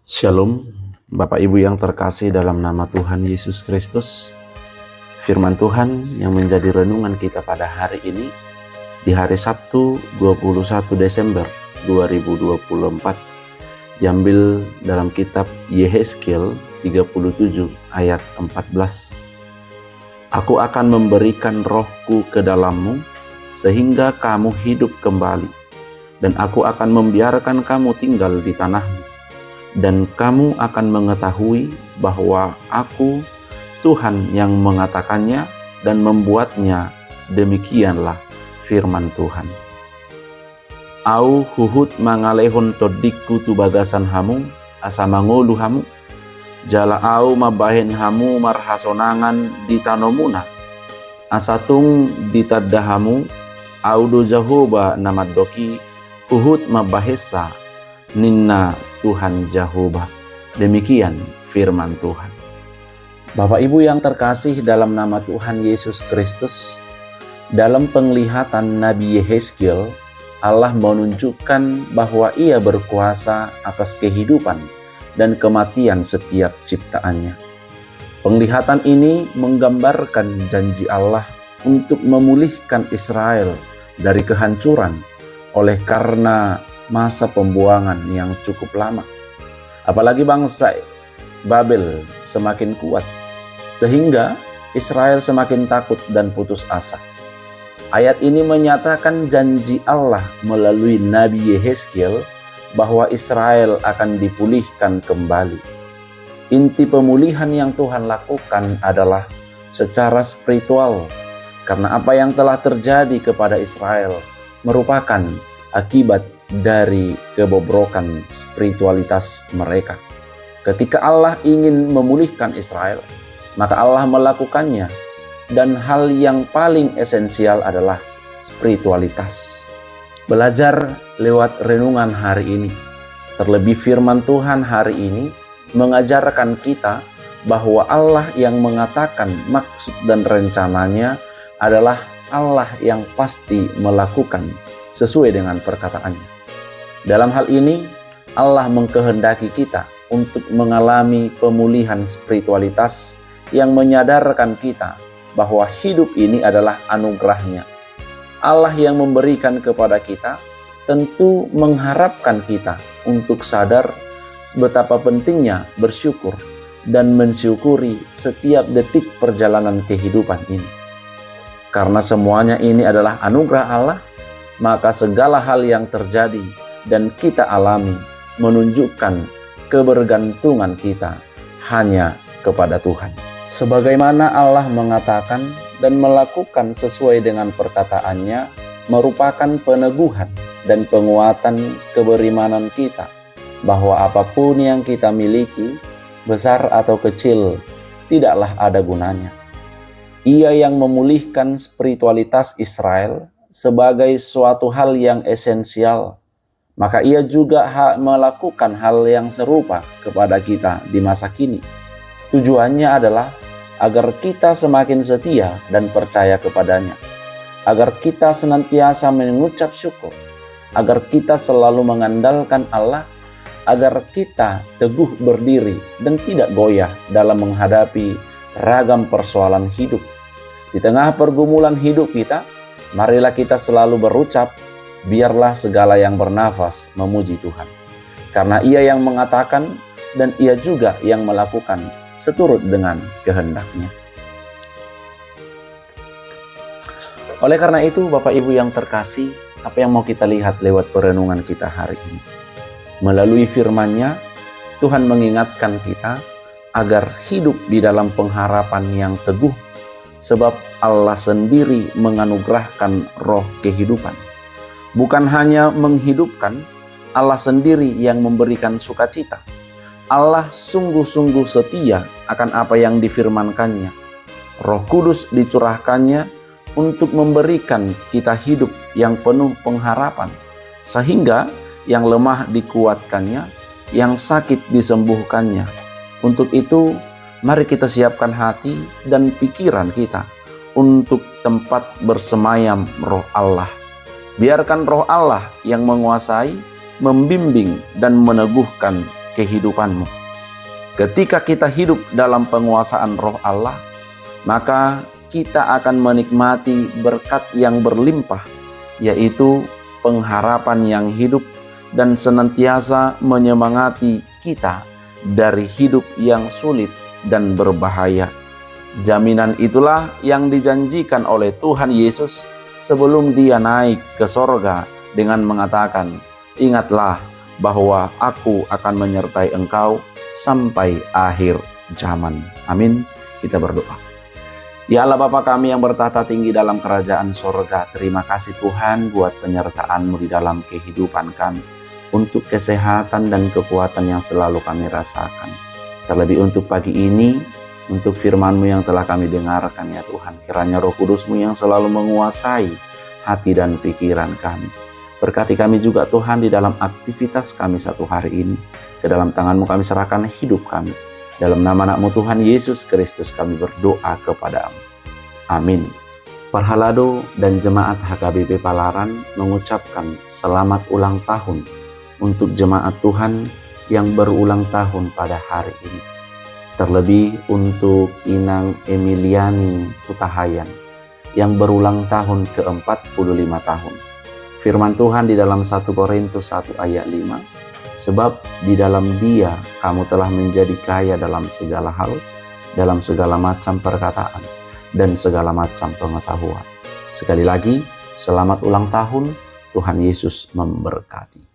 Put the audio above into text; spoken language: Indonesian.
Shalom, Bapak Ibu yang terkasih dalam nama Tuhan Yesus Kristus. Firman Tuhan yang menjadi renungan kita pada hari ini, di hari Sabtu 21 Desember 2024, diambil dalam kitab Yehezkiel 37 ayat 14. Aku akan memberikan rohku ke dalammu, sehingga kamu hidup kembali, dan aku akan membiarkan kamu tinggal di tanahmu. Dan kamu akan mengetahui bahwa aku Tuhan yang mengatakannya dan membuatnya. Demikianlah firman Tuhan. Au huhut mangalehon todikku tu bagasan hamu asa mangolu hamu jala au mabahen hamu marhasonangan di tanomuna asatung ditadahamu au do Jahoba namadoki huhut mabahesa ninna Tuhan Jehovah. Demikian firman Tuhan. Bapak Ibu yang terkasih dalam nama Tuhan Yesus Kristus, dalam penglihatan Nabi Yehezkiel, Allah menunjukkan bahwa Ia berkuasa atas kehidupan dan kematian setiap ciptaannya. Penglihatan ini menggambarkan janji Allah untuk memulihkan Israel dari kehancuran oleh karena masa pembuangan yang cukup lama. Apalagi bangsa Babel semakin kuat, sehingga Israel semakin takut dan putus asa. Ayat ini menyatakan janji Allah melalui Nabi Yehezkiel bahwa Israel akan dipulihkan kembali. Inti pemulihan yang Tuhan lakukan adalah secara spiritual, karena apa yang telah terjadi kepada Israel merupakan akibat dari kebobrokan spiritualitas mereka. Ketika Allah ingin memulihkan Israel, maka Allah melakukannya, dan hal yang paling esensial adalah spiritualitas. Belajar lewat renungan hari ini, terlebih firman Tuhan hari ini mengajarkan kita bahwa Allah yang mengatakan maksud dan rencananya adalah Allah yang pasti melakukan sesuai dengan perkataannya. Dalam hal ini, Allah mengkehendaki kita untuk mengalami pemulihan spiritualitas yang menyadarkan kita bahwa hidup ini adalah anugerah-Nya. Allah yang memberikan kepada kita tentu mengharapkan kita untuk sadar betapa pentingnya bersyukur dan mensyukuri setiap detik perjalanan kehidupan ini. Karena semuanya ini adalah anugerah Allah, maka segala hal yang terjadi dan kita alami menunjukkan kebergantungan kita hanya kepada Tuhan. Sebagaimana Allah mengatakan dan melakukan sesuai dengan perkataannya merupakan peneguhan dan penguatan keberimanan kita bahwa apapun yang kita miliki, besar atau kecil, tidaklah ada gunanya. Ia yang memulihkan spiritualitas Israel sebagai suatu hal yang esensial, maka Ia juga melakukan hal yang serupa kepada kita di masa kini. Tujuannya adalah agar kita semakin setia dan percaya kepadanya, agar kita senantiasa mengucap syukur, agar kita selalu mengandalkan Allah, agar kita teguh berdiri dan tidak goyah dalam menghadapi ragam persoalan hidup. Di tengah pergumulan hidup kita, marilah kita selalu berucap, biarlah segala yang bernafas memuji Tuhan. Karena Ia yang mengatakan dan Ia juga yang melakukan seturut dengan kehendak-Nya. Oleh karena itu, Bapak Ibu yang terkasih, apa yang mau kita lihat lewat perenungan kita hari ini? Melalui firman-Nya, Tuhan mengingatkan kita agar hidup di dalam pengharapan yang teguh, sebab Allah sendiri menganugerahkan roh kehidupan. Bukan hanya menghidupkan, Allah sendiri yang memberikan sukacita. Allah sungguh-sungguh setia akan apa yang difirmankannya. Roh Kudus dicurahkannya untuk memberikan kita hidup yang penuh pengharapan, sehingga yang lemah dikuatkannya, yang sakit disembuhkannya. Untuk itu, mari kita siapkan hati dan pikiran kita untuk tempat bersemayam roh Allah. Biarkan roh Allah yang menguasai, membimbing, dan meneguhkan kehidupanmu. Ketika kita hidup dalam penguasaan Roh Allah, maka kita akan menikmati berkat yang berlimpah, yaitu pengharapan yang hidup dan senantiasa menyemangati kita dari hidup yang sulit dan berbahaya. Jaminan itulah yang dijanjikan oleh Tuhan Yesus sebelum Dia naik ke sorga dengan mengatakan, "Ingatlah bahwa Aku akan menyertai engkau sampai akhir zaman." Amin. Kita berdoa. Ya Allah Bapa kami yang bertata tinggi dalam kerajaan sorga, terima kasih Tuhan buat penyertaan-Mu di dalam kehidupan kami, untuk kesehatan dan kekuatan yang selalu kami rasakan. Terlebih untuk pagi ini, untuk firman-Mu yang telah kami dengarkan ya Tuhan. Kiranya Roh Kudus-Mu yang selalu menguasai hati dan pikiran kami. Berkati kami juga Tuhan di dalam aktivitas kami satu hari ini. Ke dalam tangan-Mu kami serahkan hidup kami. Dalam nama anak-Mu Tuhan Yesus Kristus kami berdoa kepada-Mu. Amin. Parhalado dan Jemaat HKBP Palaran mengucapkan selamat ulang tahun untuk jemaat Tuhan yang berulang tahun pada hari ini. Terlebih untuk Inang Emiliani Putahayan yang berulang tahun ke-45 tahun. Firman Tuhan di dalam 1 Korintus 1 ayat 5, sebab di dalam Dia kamu telah menjadi kaya dalam segala hal, dalam segala macam perkataan, dan segala macam pengetahuan. Sekali lagi, selamat ulang tahun, Tuhan Yesus memberkati.